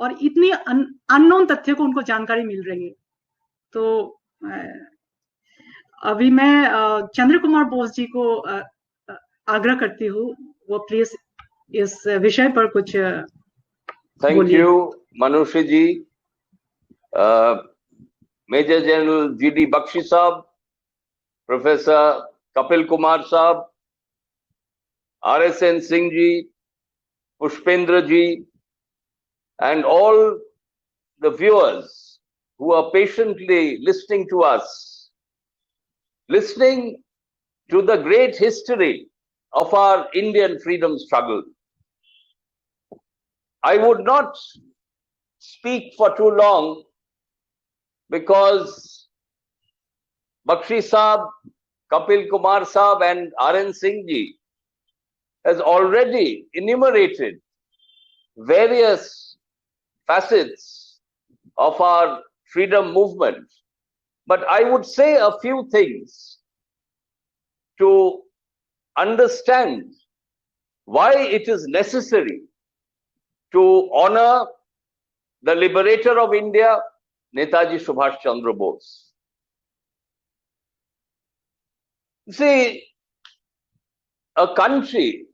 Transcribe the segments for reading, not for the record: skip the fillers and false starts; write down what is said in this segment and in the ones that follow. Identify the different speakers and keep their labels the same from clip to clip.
Speaker 1: और इतनी अननोन तथ्य को उनको जानकारी मिल रही है। तो अभी मैं चंद्र कुमार बोस जी को आग्रह करती हूँ, वो प्लीज इस विषय पर कुछ
Speaker 2: थैंक यू मनुष्य जी। मेजर जनरल जीडी बख्शी साहब, प्रोफेसर कपिल कुमार साहब, RSN Singh ji, Pushpendra ji, and all the viewers who are patiently listening to us, listening to the great history of our Indian freedom struggle. I would not speak for too long because Bakshi Saab, Kapil Kumar Saab and RN Singh ji has already enumerated various facets of our freedom movement. But I would say a few things to understand why it is necessary to honor the liberator of India, Netaji Subhash Chandra Bose. See, a country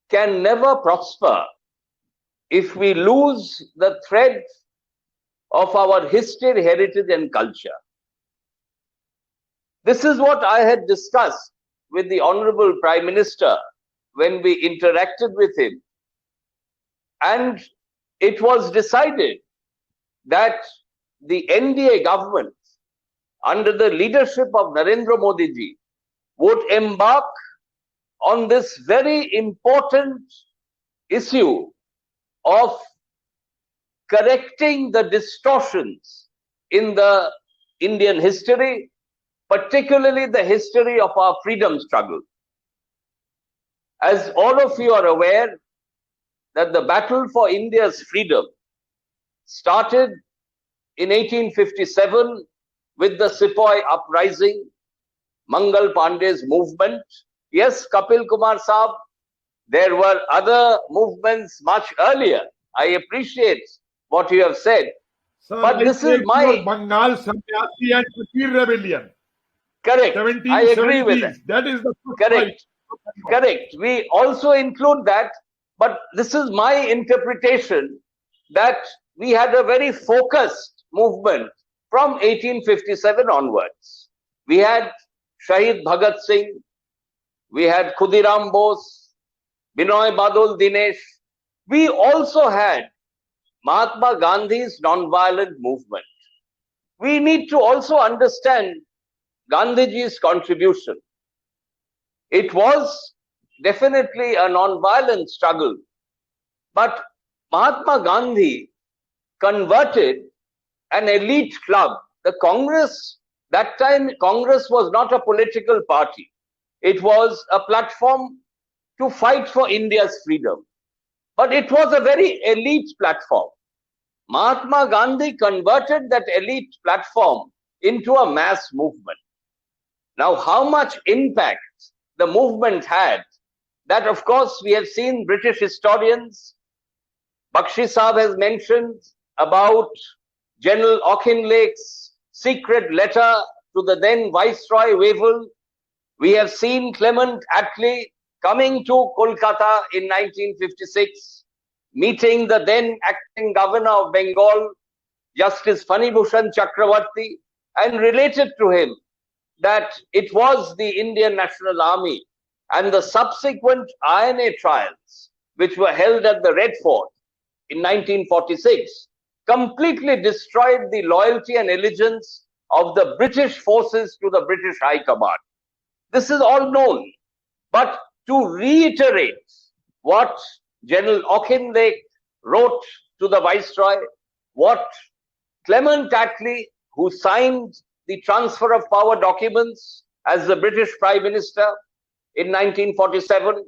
Speaker 2: can never prosper if we lose the thread of our history, heritage, and culture. This is what I had discussed with the Honorable Prime Minister when we interacted with him. And it was decided that the NDA government, under the leadership of Narendra Modi ji, would embark on this very important issue of correcting the distortions in the Indian history, particularly the history of our freedom struggle. As all of you are aware, that the battle for India's freedom started in 1857 with the Sepoy uprising, Mangal Pandey's movement. Yes, Kapil Kumar Saab, there were other movements much earlier. I appreciate what you have said.
Speaker 3: Sir,
Speaker 2: but this is my
Speaker 3: Bengal Samyasi and Kashmir rebellion.
Speaker 2: Correct. I agree with that.
Speaker 3: That is the
Speaker 2: correct. Correct. We also include that, but this is my interpretation that we had a very focused movement from 1857 onwards. We had Shahid Bhagat Singh, we had Khudiram Bose, Binoy Badol Dinesh. We also had Mahatma Gandhi's non-violent movement. We need to also understand Gandhiji's contribution. It was definitely a non-violent struggle, but Mahatma Gandhi converted an elite club. The Congress, that time Congress was not a political party. It was a platform to fight for India's freedom. But it was a very elite platform. Mahatma Gandhi converted that elite platform into a mass movement. Now, how much impact the movement had, that of course we have seen British historians. Bakshi Saab has mentioned about General Auchinleck's secret letter to the then Viceroy Wavell. We have seen Clement Attlee coming to Kolkata in 1956, meeting the then acting governor of Bengal, Justice Fani Bhushan Chakravarti, and related to him that it was the Indian National Army and the subsequent INA trials, which were held at the Red Fort in 1946, completely destroyed the loyalty and allegiance of the British forces to the British High Command. This is all known. But to reiterate what General Auchinleck wrote to the Viceroy, what Clement Attlee, who signed the transfer of power documents as the British Prime Minister in 1947,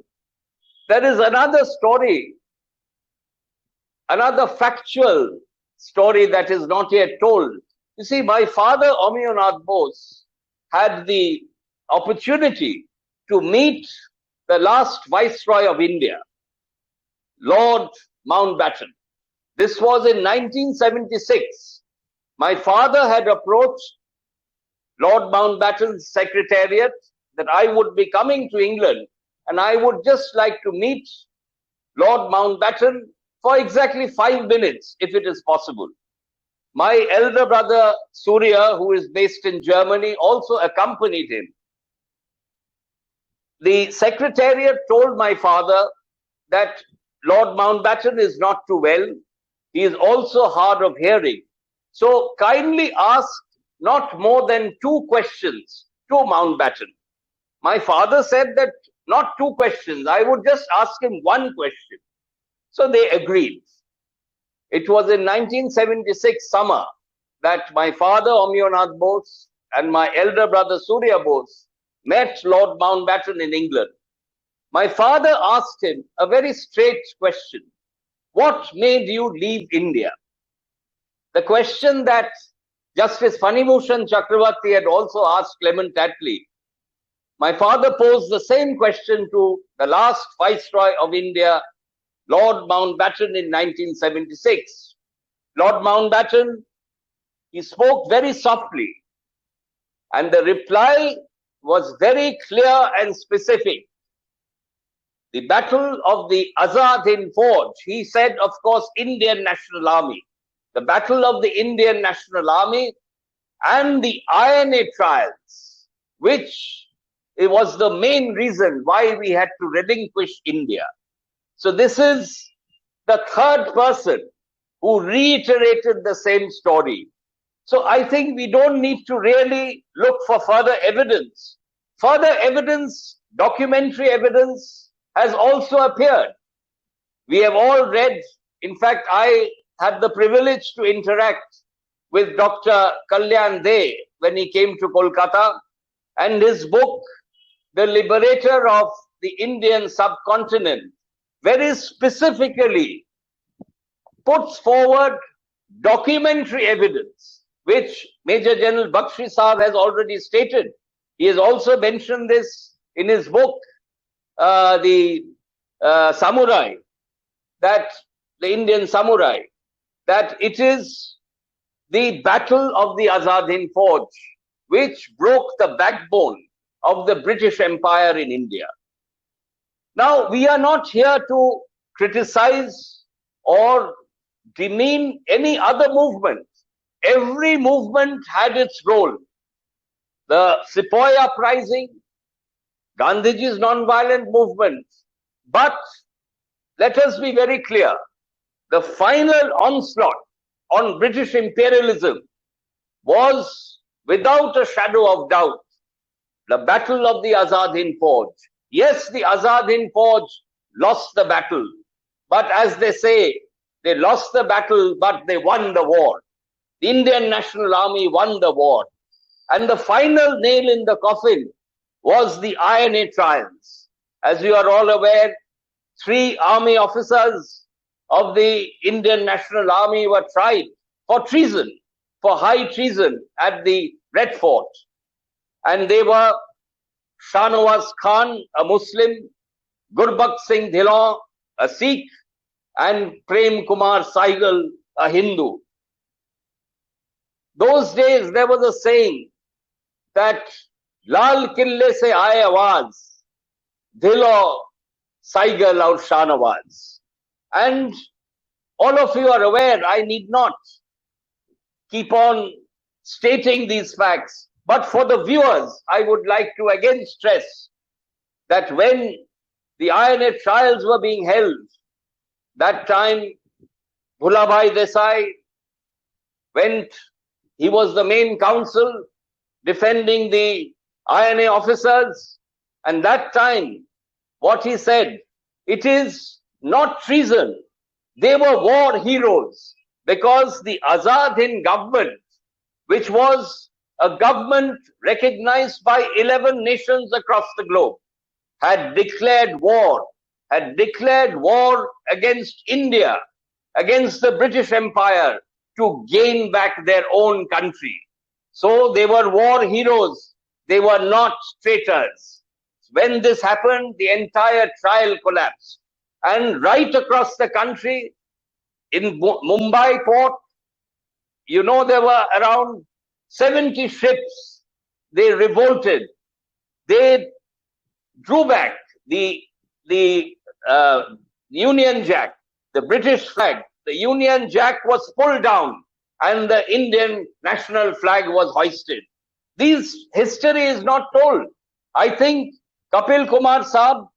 Speaker 2: there is another story, another factual story that is not yet told. You see, my father, Omiyanath Bose, had the opportunity to meet the last Viceroy of India, Lord Mountbatten. This was in 1976. My father had approached Lord Mountbatten's secretariat that I would be coming to England and I would just like to meet Lord Mountbatten for exactly 5 minutes, if it is possible. My elder brother Surya, who is based in Germany, also accompanied him. The secretariat told my father that Lord Mountbatten is not too well. He is also hard of hearing. So kindly ask not more than 2 questions to Mountbatten. My father said that not 2 questions, I would just ask him 1 question. So they agreed. It was in 1976 summer that my father Omyonath Bose and my elder brother Surya Bose met Lord Mountbatten in England. My father asked him a very straight question. What made you leave India? The question that Justice Fanibhushan Chakravarti had also asked Clement Attlee. My father posed the same question to the last Viceroy of India, Lord Mountbatten, in 1976. Lord Mountbatten, he spoke very softly, and the reply was very clear and specific. The Battle of the Azad Hind Forge, he said, of course, Indian National Army. The Battle of the Indian National Army and the INA trials, which it was the main reason why we had to relinquish India. So this is the third person who reiterated the same story. So I think we don't need to really look for further evidence. Further evidence, documentary evidence, has also appeared. We have all read, in fact, I had the privilege to interact with Dr. Kalyan Dey when he came to Kolkata, and his book, The Liberator of the Indian Subcontinent, very specifically puts forward documentary evidence, which Major General Bakshi Saab has already stated. He has also mentioned this in his book, the Samurai, that the Indian Samurai, that it is the Battle of the Azad Hind Forge which broke the backbone of the British Empire in India. Now, we are not here to criticize or demean any other movement. Every movement had its role. The Sepoy uprising, Gandhiji's non-violent movement. But let us be very clear. The final onslaught on British imperialism was, without a shadow of doubt, the Battle of the Azad Hind Forge. Yes, the Azad Hind Forge lost the battle. But as they say, they lost the battle, but they won the war. The Indian National Army won the war. And the final nail in the coffin was the INA trials. As you are all aware, 3 army officers of the Indian National Army were tried for treason, for high treason at the Red Fort. And they were Shahnawaz Khan, a Muslim, Gurbakht Singh Dhillon, a Sikh, and Prem Kumar Saigal, a Hindu. Those days there was a saying that Lal Kille se aaye awaaz, Dhillon, Saigal aur Shahnawaz. And all of you are aware, I need not keep on stating these facts. But for the viewers, I would like to again stress that when the INA trials were being held, that time Bhulabhai Desai went, he was the main counsel defending the INA officers, and that time what he said, it is not treason. They were war heroes because the Azad Hind government, which was a government recognized by 11 nations across the globe, had declared war against India, against the British Empire, to gain back their own country. So they were war heroes. They were not traitors. When this happened, the entire trial collapsed. And right across the country, In Mumbai port, you know, there were around 70 ships. They revolted. They drew back the Union Jack, the British flag. The Union Jack was pulled down and the Indian national flag was hoisted. This history is not told. I think, Kapil Kumar Saab,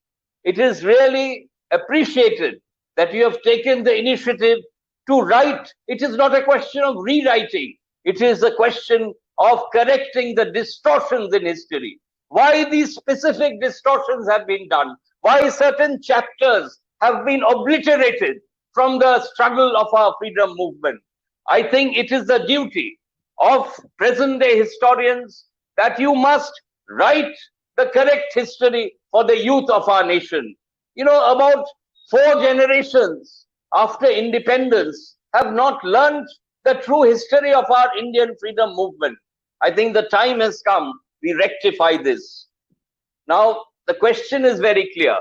Speaker 2: it is really appreciated that you have taken the initiative to write. It is not a question of rewriting. It is a question of correcting the distortions in history. Why these specific distortions have been done, why certain chapters have been obliterated from the struggle of our freedom movement. I think it is the duty of present day historians that you must write the correct history for the youth of our nation. You know, about 4 generations after independence have not learned the true history of our Indian freedom movement. I think the time has come we rectify this. Now, the question is very clear.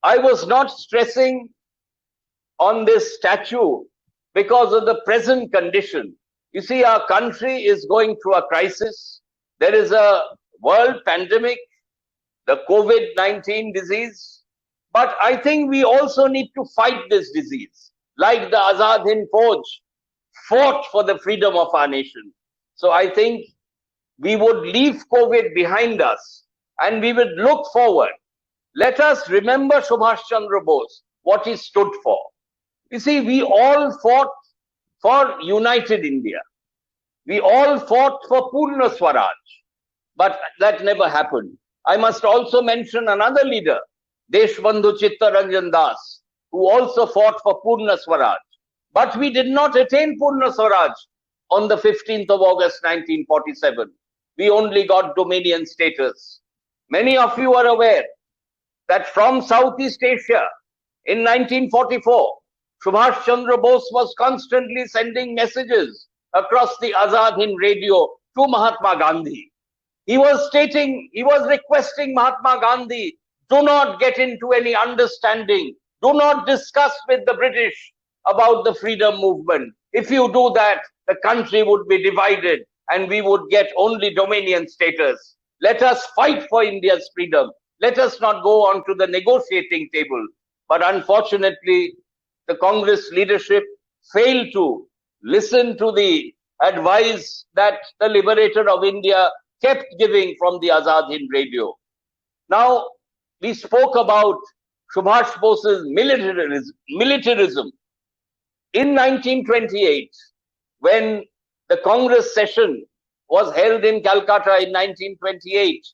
Speaker 2: I was not stressing on this statue because of the present condition. You see, our country is going through a crisis. There is a world pandemic, the COVID-19 disease. But I think we also need to fight this disease, like the Azad Hind Fauj fought for the freedom of our nation. So I think we would leave COVID behind us and we would look forward. Let us remember Subhash Chandra Bose, what he stood for. You see, we all fought for united India. We all fought for Purna Swaraj, but that never happened. I must also mention another leader, Deshbandhu Chittaranjan Das, who also fought for Purna Swaraj. But we did not attain Purna Swaraj on the 15th of August 1947. We only got Dominion status. Many of you are aware that from Southeast Asia in 1944, Subhash Chandra Bose was constantly sending messages across the Azad Hind radio to Mahatma Gandhi. He was requesting Mahatma Gandhi, do not get into any understanding. Do not discuss with the British about the freedom movement. If you do that, the country would be divided and we would get only Dominion status. Let us fight for India's freedom. Let us not go on to the negotiating table. But unfortunately, the Congress leadership failed to listen to the advice that the liberator of India kept giving from the Azad Hind radio. Now, we spoke about Subhash Bose's militarism. In 1928, when the Congress session was held in Calcutta in 1928,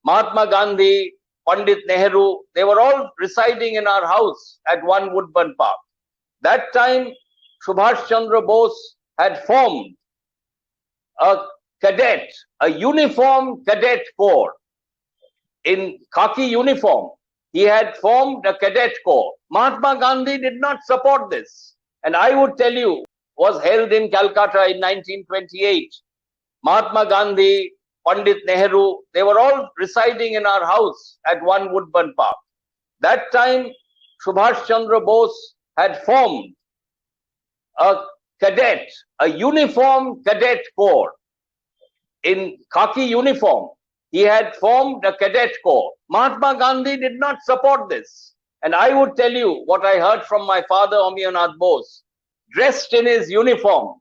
Speaker 2: Mahatma Gandhi, Pandit Nehru, they were all residing in our house at One Woodburn Park. That time, Subhash Chandra Bose had formed a uniform cadet corps. In khaki uniform, he had formed a cadet corps. Mahatma Gandhi did not support this. And I would tell you, was held in Calcutta in 1928. Mahatma Gandhi, Pandit Nehru, they were all residing in our house at One Woodburn Park. That time, Subhash Chandra Bose had formed a uniform cadet corps. In khaki uniform, he had formed a cadet corps. Mahatma Gandhi did not support this. And I would tell you what I heard from my father, Omiyanath Bose. Dressed in his uniform,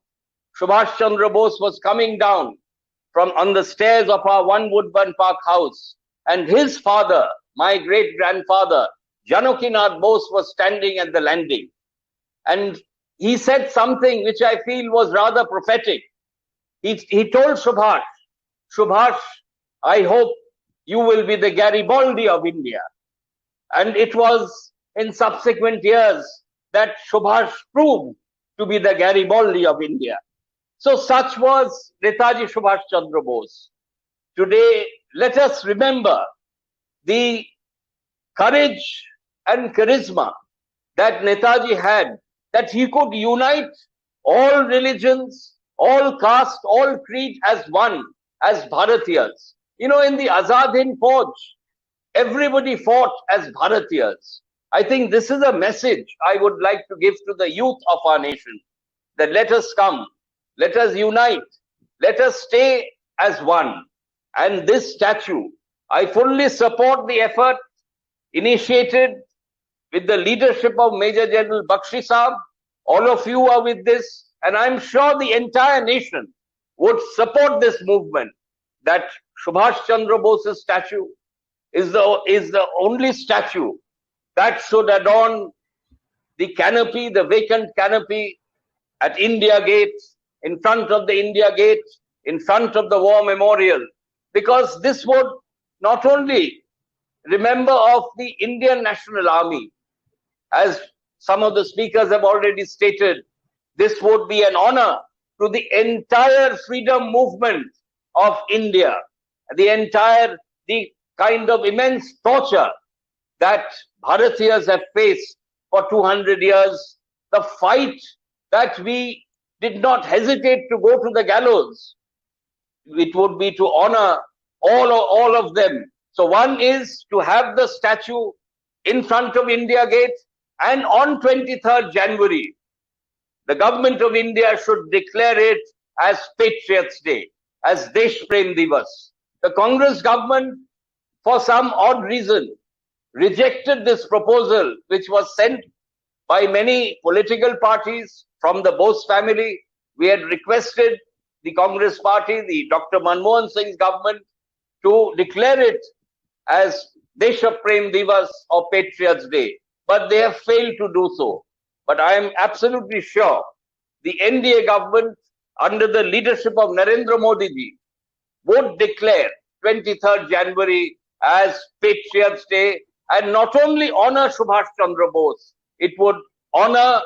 Speaker 2: Subhash Chandra Bose was coming down from on the stairs of our One Woodburn Park house. And his father, my great-grandfather, Janakinath Bose, was standing at the landing. And he said something which I feel was rather prophetic. He told Subhash, Subhash, I hope you will be the Garibaldi of India. And it was in subsequent years that Subhash proved to be the Garibaldi of India. So such was Netaji Subhash Chandra Bose. Today, let us remember the courage and charisma that Netaji had, that he could unite all religions, all caste, all creed as one, as Bharatiyas. You know, in the Azad Hind Fauj, everybody fought as Bharatiyas. I think this is a message I would like to give to the youth of our nation, that let us come, let us unite, let us stay as one. And this statue, I fully support the effort initiated with the leadership of Major General Bakshi Saab. All of you are with this, and I'm sure the entire nation would support this movement, that Subhash Chandra Bose's statue is the only statue that should adorn the canopy, the vacant canopy at India Gate, in front of the India Gate, in front of the War Memorial, because this would not only remember of the Indian National Army, as some of the speakers have already stated, this would be an honor to the entire freedom movement of India, the kind of immense torture that Bharatiyas have faced for 200 years, the fight that we did not hesitate to go to the gallows. It would be to honor all of them. So one is to have the statue in front of India Gate, and on 23rd January, the government of India should declare it as Patriots' Day, as Desh Prem Divas. The Congress government, for some odd reason, rejected this proposal, which was sent by many political parties from the Bose family. We had requested the Congress party, the Dr. Manmohan Singh's government, to declare it as Desha Prem Divas or Patriots' Day, but they have failed to do so. But I am absolutely sure the NDA government, under the leadership of Narendra Modi ji, would declare 23rd January as Patriots' Day, and not only honor Subhash Chandra Bose, it would honor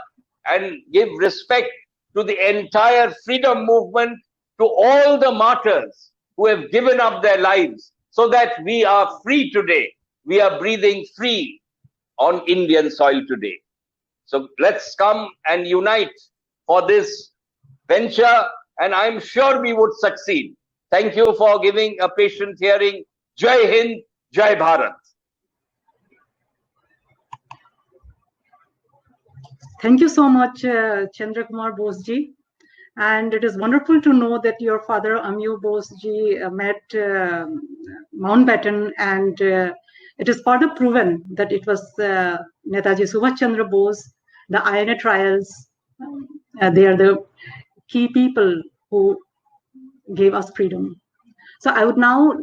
Speaker 2: and give respect to the entire freedom movement, to all the martyrs who have given up their lives so that we are free today. We are breathing free on Indian soil today. So let's come and unite for this venture, and I'm sure we would succeed. Thank you for giving a patient hearing. Jai Hind, Jai Bharat.
Speaker 1: Thank you so much, Chandra Kumar Bose ji. And it is wonderful to know that your father, Amyu Bose ji, met Mountbatten, and it is further proven that it was Netaji Subhash Chandra Bose, the INA trials. They are the key people who gave us freedom. So I would now